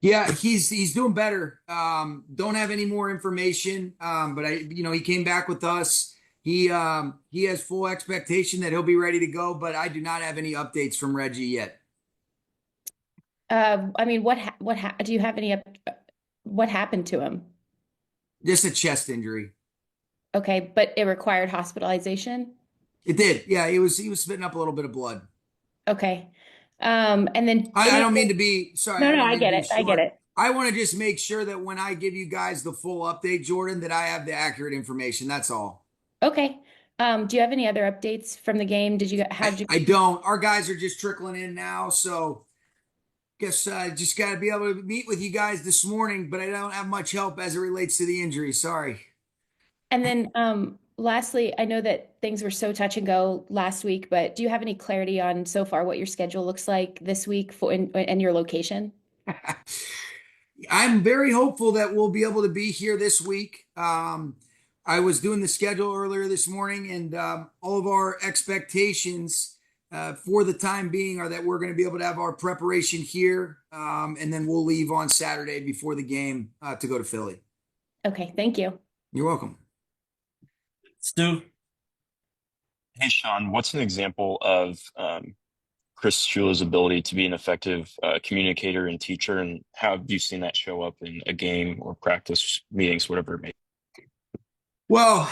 Yeah, he's doing better. Don't have any more information. But he came back with us. He has full expectation that he'll be ready to go, but I do not have any updates from Reggie yet. I mean, do you have any what happened to him? Just a chest injury. Okay, but it required hospitalization. It did. Yeah, he was spitting up a little bit of blood. Okay. And then I any don't mean to be sorry, No, I no, don't I mean to get be it. I get short. it. I want to just make sure that when I give you guys the full update, Jordan, that I have the accurate information. That's all. Okay. Do you have any other updates from the game? How I, did you I don't. Our guys are just trickling in now, so guess I just got to be able to meet with you guys this morning, but I don't have much help as it relates to the injury. Sorry. And then lastly, I know that things were so touch and go last week, but do you have any clarity on so far what your schedule looks like this week and your location? I'm very hopeful that we'll be able to be here this week. I was doing the schedule earlier this morning, and all of our expectations for the time being are that we're going to be able to have our preparation here, and then we'll leave on Saturday before the game to go to Philly. Okay, thank you. You're welcome. Stu, hey Sean, what's an example of Chris Shula's ability to be an effective communicator and teacher, and how have you seen that show up in a game or practice meetings, whatever it may be? Well,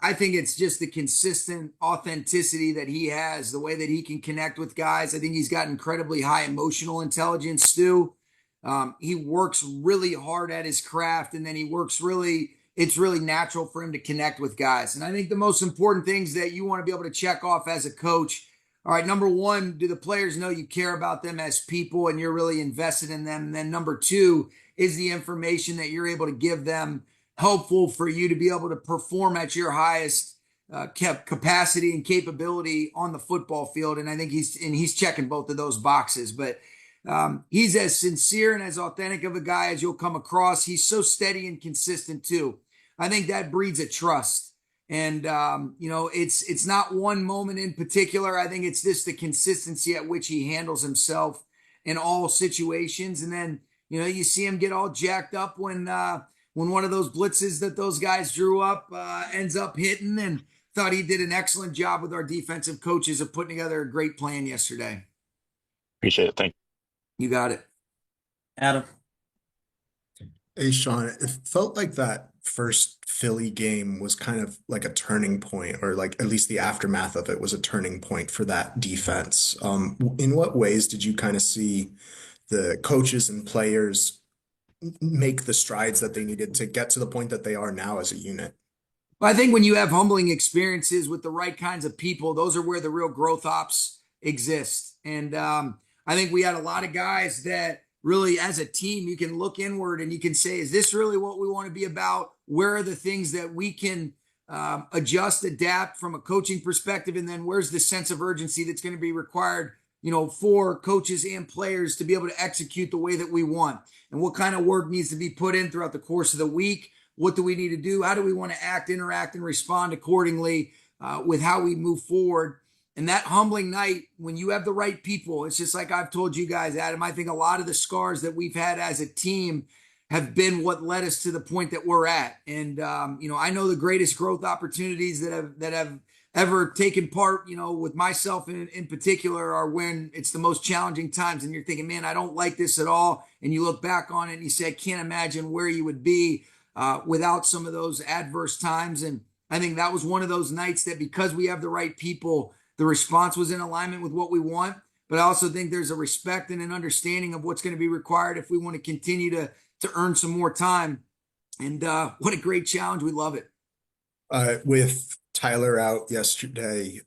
I think it's just the consistent authenticity that he has, the way that he can connect with guys. I think he's got incredibly high emotional intelligence, Stu. He works really hard at his craft, and then it's really natural for him to connect with guys. And I think the most important things that you want to be able to check off as a coach. All right, number one, do the players know you care about them as people and you're really invested in them? And then number two, is the information that you're able to give them helpful for you to be able to perform at your highest capacity and capability on the football field? And I think he's checking both of those boxes. But he's as sincere and as authentic of a guy as you'll come across. He's so steady and consistent too. I think that breeds a trust. And it's not one moment in particular. I think it's just the consistency at which he handles himself in all situations. And then you see him get all jacked up when one of those blitzes that those guys drew up ends up hitting, and thought he did an excellent job with our defensive coaches of putting together a great plan yesterday. Appreciate it. Thank You got it. Adam. Hey, Sean, it felt like that first Philly game was kind of like a turning point, or like at least the aftermath of it was a turning point for that defense. In what ways did you kind of see the coaches and players make the strides that they needed to get to the point that they are now as a unit? I think when you have humbling experiences with the right kinds of people, those are where the real growth ops exist. And I think we had a lot of guys that really, as a team, you can look inward and you can say, is this really what we want to be about? Where are the things that we can adjust, adapt from a coaching perspective? And then where's the sense of urgency that's going to be required, for coaches and players to be able to execute the way that we want? And what kind of work needs to be put in throughout the course of the week? What do we need to do? How do we want to act, interact, and respond accordingly with how we move forward? And that humbling night, when you have the right people, it's just like I've told you guys, Adam, I think a lot of the scars that we've had as a team have been what led us to the point that we're at. And, I know the greatest growth opportunities that have ever taken part, with myself in particular, are when it's the most challenging times and you're thinking, man, I don't like this at all. And you look back on it and you say, I can't imagine where you would be without some of those adverse times. And I think that was one of those nights that, because we have the right people, the response was in alignment with what we want. But I also think there's a respect and an understanding of what's going to be required if we want to continue to earn some more time. And what a great challenge. We love it. With Tyler out yesterday,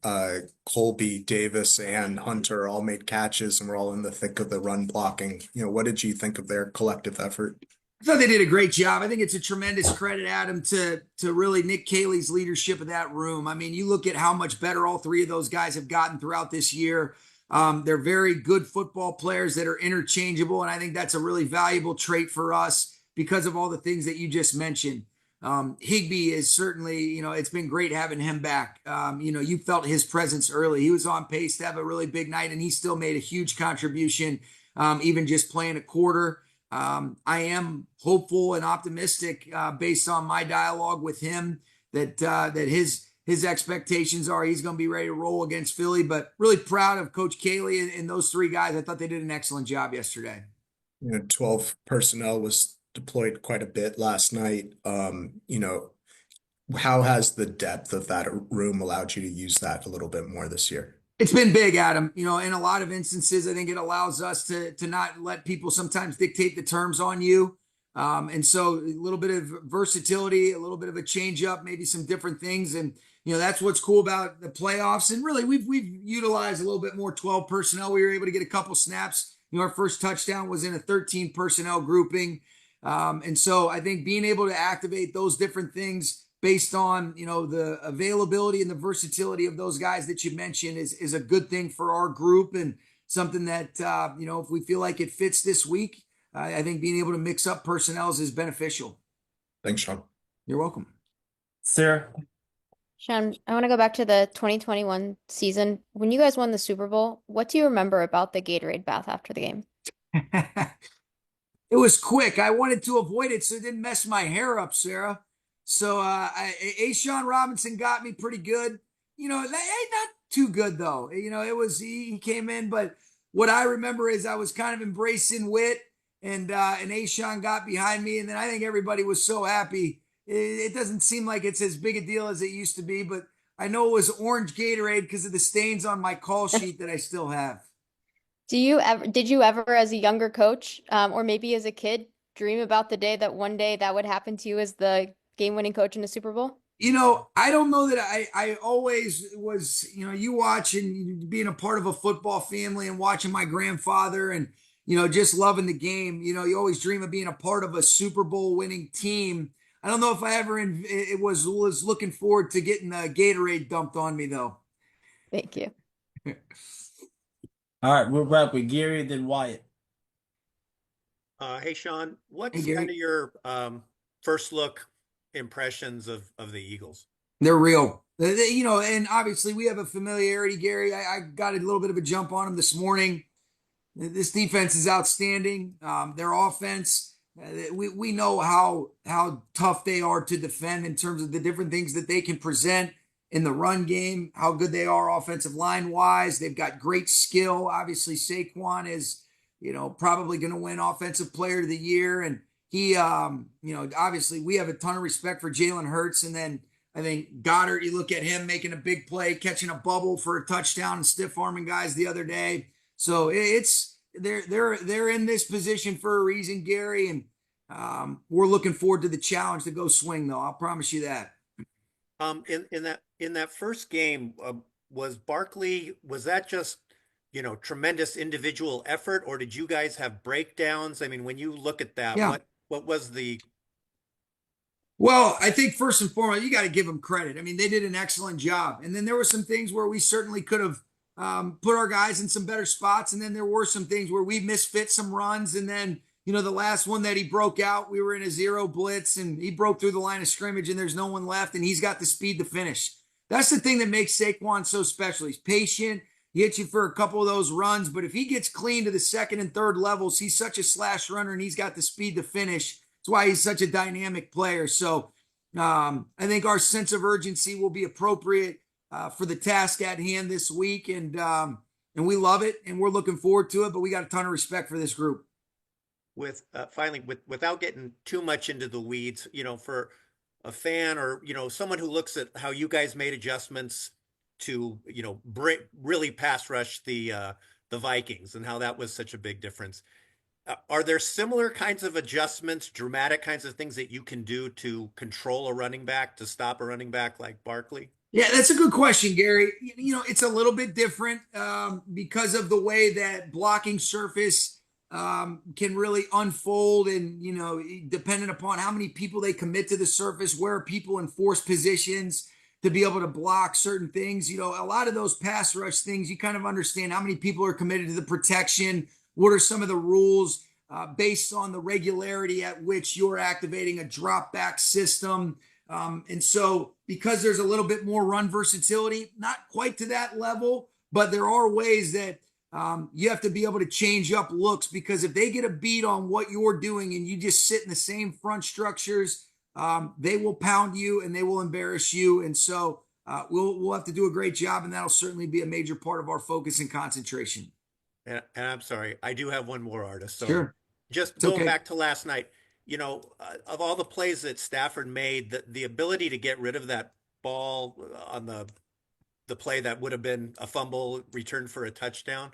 Colby, Davis, and Hunter all made catches and were all in the thick of the run blocking. What did you think of their collective effort? I thought they did a great job. I think it's a tremendous credit, Adam, to really Nick Caley's leadership of that room. I mean, you look at how much better all three of those guys have gotten throughout this year. They're very good football players that are interchangeable, and I think that's a really valuable trait for us because of all the things that you just mentioned. Higbee is certainly, it's been great having him back. You felt his presence early. He was on pace to have a really big night, and he still made a huge contribution, even just playing a quarter. I am hopeful and optimistic based on my dialogue with him that his expectations are he's going to be ready to roll against Philly. But really proud of Coach Cayley and those three guys. I thought they did an excellent job yesterday. 12 personnel was deployed quite a bit last night. How has the depth of that room allowed you to use that a little bit more this year? It's been big, Adam. In a lot of instances, I think it allows us to not let people sometimes dictate the terms on you. And so a little bit of versatility, a little bit of a change up, maybe some different things. And, that's what's cool about the playoffs. And really, we've utilized a little bit more 12 personnel. We were able to get a couple snaps. Our first touchdown was in a 13 personnel grouping. And so I think being able to activate those different things based on, the availability and the versatility of those guys that you mentioned is a good thing for our group, and something that, if we feel like it fits this week, I think being able to mix up personnels is beneficial. Thanks, Sean. You're welcome. Sarah. Sean, I want to go back to the 2021 season. When you guys won the Super Bowl, what do you remember about the Gatorade bath after the game? It was quick. I wanted to avoid it so it didn't mess my hair up, Sarah. So Sean Robinson got me pretty good. Not too good though. It was he came in, but what I remember is I was kind of embracing wit, and Sean got behind me, and then I think everybody was so happy. It doesn't seem like it's as big a deal as it used to be, but I know it was orange Gatorade because of the stains on my call sheet that I still have. Did you ever, as a younger coach, or maybe as a kid, dream about the day that one day that would happen to you as the game-winning coach in the Super Bowl? I don't know that I always was, you watch and being a part of a football family and watching my grandfather and, just loving the game. You always dream of being a part of a Super Bowl winning team. I don't know if I ever was looking forward to getting the Gatorade dumped on me though. Thank you. All right, we'll wrap with Gary, then Wyatt. Hey, Sean, what's Hey, Gary. kind of your first look impressions of the Eagles? They're real. And obviously we have a familiarity, Gary. I got a little bit of a jump on them this morning. This defense is outstanding. Their offense, we know how tough they are to defend in terms of the different things that they can present in the run game, how good they are offensive line wise. They've got great skill. Obviously, Saquon is, probably going to win Offensive Player of the Year. And he, obviously we have a ton of respect for Jalen Hurts. And then I think Goddard, you look at him making a big play, catching a bubble for a touchdown and stiff arming guys the other day. So they're in this position for a reason, Gary. And we're looking forward to the challenge to go swing though. I'll promise you that. In that first game, was Barkley, was that just, tremendous individual effort, or did you guys have breakdowns? I mean, when you look at that, Yeah. what was the... Well, I think first and foremost, you got to give them credit. I mean, they did an excellent job. And then there were some things where we certainly could have put our guys in some better spots. And then there were some things where we misfit some runs. And then, the last one that he broke out, we were in a zero blitz and he broke through the line of scrimmage and there's no one left and he's got the speed to finish. That's the thing that makes Saquon so special. He's patient. He hits you for a couple of those runs, but if he gets clean to the second and third levels, he's such a slash runner and he's got the speed to finish. That's why he's such a dynamic player. So I think our sense of urgency will be appropriate for the task at hand this week. And we love it and we're looking forward to it, but we got a ton of respect for this group. Without getting too much into the weeds, for a fan or, someone who looks at how you guys made adjustments to, really pass rush the Vikings and how that was such a big difference. Are there similar kinds of adjustments, dramatic kinds of things that you can do to control a running back, to stop a running back like Barkley? Yeah, that's a good question, Gary. It's a little bit different because of the way that blocking surface can really unfold and, dependent upon how many people they commit to the surface, where are people in forced positions to be able to block certain things. A lot of those pass rush things, you kind of understand how many people are committed to the protection. What are some of the rules based on the regularity at which you're activating a drop back system? And so because there's a little bit more run versatility, not quite to that level, but there are ways that you have to be able to change up looks, because if they get a beat on what you're doing and you just sit in the same front structures, they will pound you and they will embarrass you. And so we'll have to do a great job, and that'll certainly be a major part of our focus and concentration. And I'm sorry, I do have one more, artist. So Sure. just It's going okay. back to last night, of all the plays that Stafford made, the ability to get rid of that ball on the play that would have been a fumble returned for a touchdown.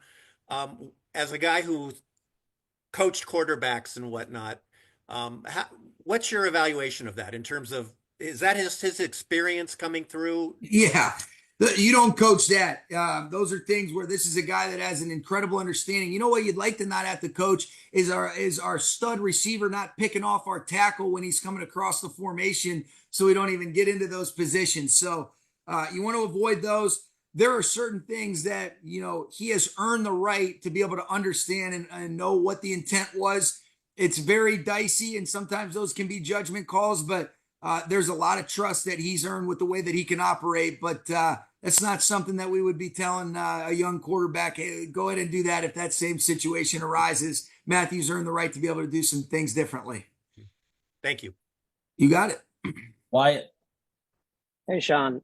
As a guy who coached quarterbacks and whatnot, what's your evaluation of that in terms of, is that his experience coming through? Yeah. You don't coach that. Those are things where this is a guy that has an incredible understanding. You know what you'd like to not have to coach is our stud receiver not picking off our tackle when he's coming across the formation, so we don't even get into those positions. So you want to avoid those. There are certain things that, he has earned the right to be able to understand and know what the intent was. It's very dicey, and sometimes those can be judgment calls, but there's a lot of trust that he's earned with the way that he can operate. But that's not something that we would be telling a young quarterback, hey, go ahead and do that if that same situation arises. Matthew's earned the right to be able to do some things differently. Thank you. You got it. Wyatt. Hey, Sean.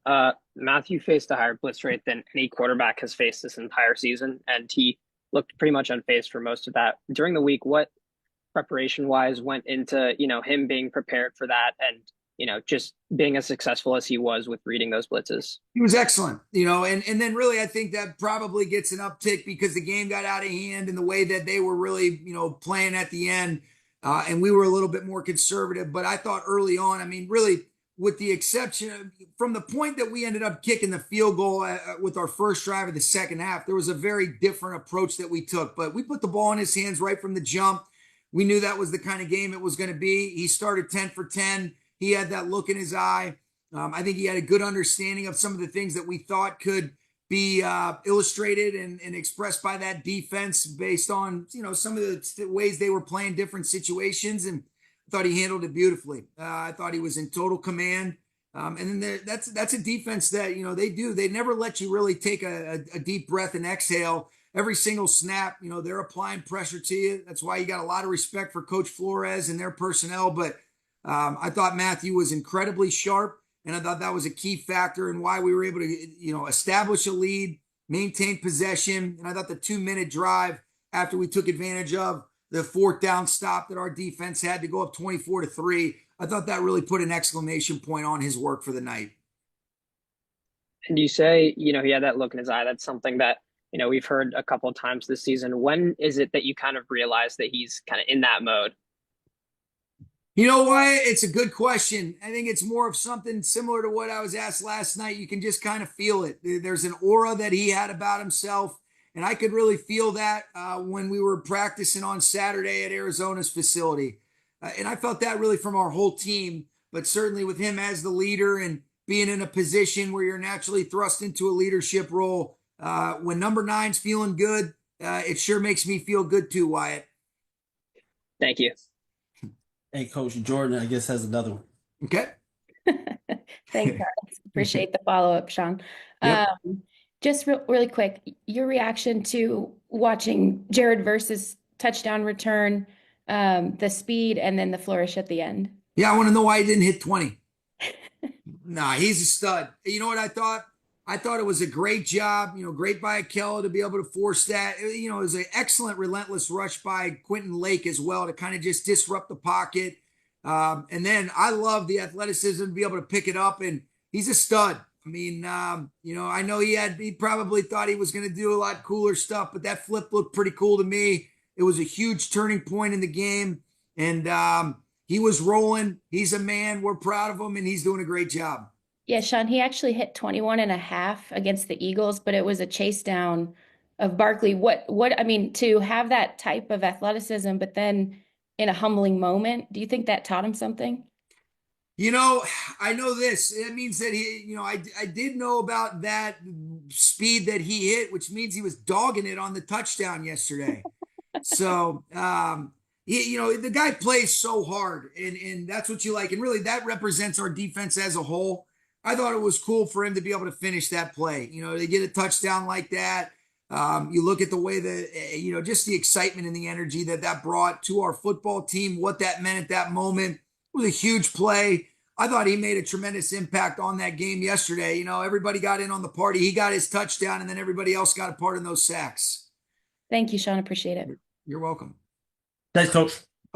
Matthew faced a higher blitz rate than any quarterback has faced this entire season, and he looked pretty much unfazed for most of that. During the week, what preparation-wise went into, him being prepared for that and, just being as successful as he was with reading those blitzes? He was excellent, and then really I think that probably gets an uptick because the game got out of hand in the way that they were really, playing at the end, and we were a little bit more conservative. But I thought early on, really, with the exception of, from the point that we ended up kicking the field goal with our first drive of the second half, there was a very different approach that we took. But we put the ball in his hands right from the jump. We knew that was the kind of game it was going to be. He started 10 for 10. He had that look in his eye. I think he had a good understanding of some of the things that we thought could be illustrated and expressed by that defense based on, some of the ways they were playing different situations. And I thought he handled it beautifully. I thought he was in total command. And then that's a defense that, they never let you really take a deep breath and exhale. Every single snap, they're applying pressure to you. That's why you got a lot of respect for Coach Flores and their personnel. But I thought Matthew was incredibly sharp, and I thought that was a key factor in why we were able to, establish a lead, maintain possession. And I thought the 2-minute drive after we took advantage of the 4th down stop that our defense had to go up 24-3, I thought that really put an exclamation point on his work for the night. And you say, he had that look in his eye. That's something that, we've heard a couple of times this season. When is it that you kind of realize that he's kind of in that mode? You know why? It's a good question. I think it's more of something similar to what I was asked last night. You can just kind of feel it. There's an aura that he had about himself, and I could really feel that when we were practicing on Saturday at Arizona's facility. And I felt that really from our whole team, but certainly with him as the leader and being in a position where you're naturally thrust into a leadership role. When number 9's feeling good, it sure makes me feel good too, Wyatt. Thank you. Hey, Coach Jordan, I guess, has another one. Okay. Thanks, guys. Appreciate the follow-up, Sean. Yep. Just really quick, your reaction to watching Jared Verse's touchdown return, the speed, and then the flourish at the end. Yeah, I want to know why he didn't hit 20. Nah, he's a stud. You know what I thought? I thought it was a great job, great by Akello to be able to force that. It was an excellent relentless rush by Quentin Lake as well to kind of just disrupt the pocket. And then I love the athleticism to be able to pick it up, and he's a stud. I know he probably thought he was going to do a lot cooler stuff, but that flip looked pretty cool to me. It was a huge turning point in the game, and he was rolling. He's a man. We're proud of him, and he's doing a great job. Yeah, Sean, he actually hit 21.5 against the Eagles, but it was a chase down of Barkley. To have that type of athleticism, but then in a humbling moment, do you think that taught him something? I know this. It means that I did know about that speed that he hit, which means he was dogging it on the touchdown yesterday. So, the guy plays so hard, and that's what you like. And really, that represents our defense as a whole. I thought it was cool for him to be able to finish that play, to get a touchdown like that. You look at the way that, just the excitement and the energy that brought to our football team, what that meant at that moment. It was a huge play. I thought he made a tremendous impact on that game yesterday. Everybody got in on the party. He got his touchdown, and then everybody else got a part in those sacks. Thank you, Sean. Appreciate it. You're welcome. Thanks, Coach.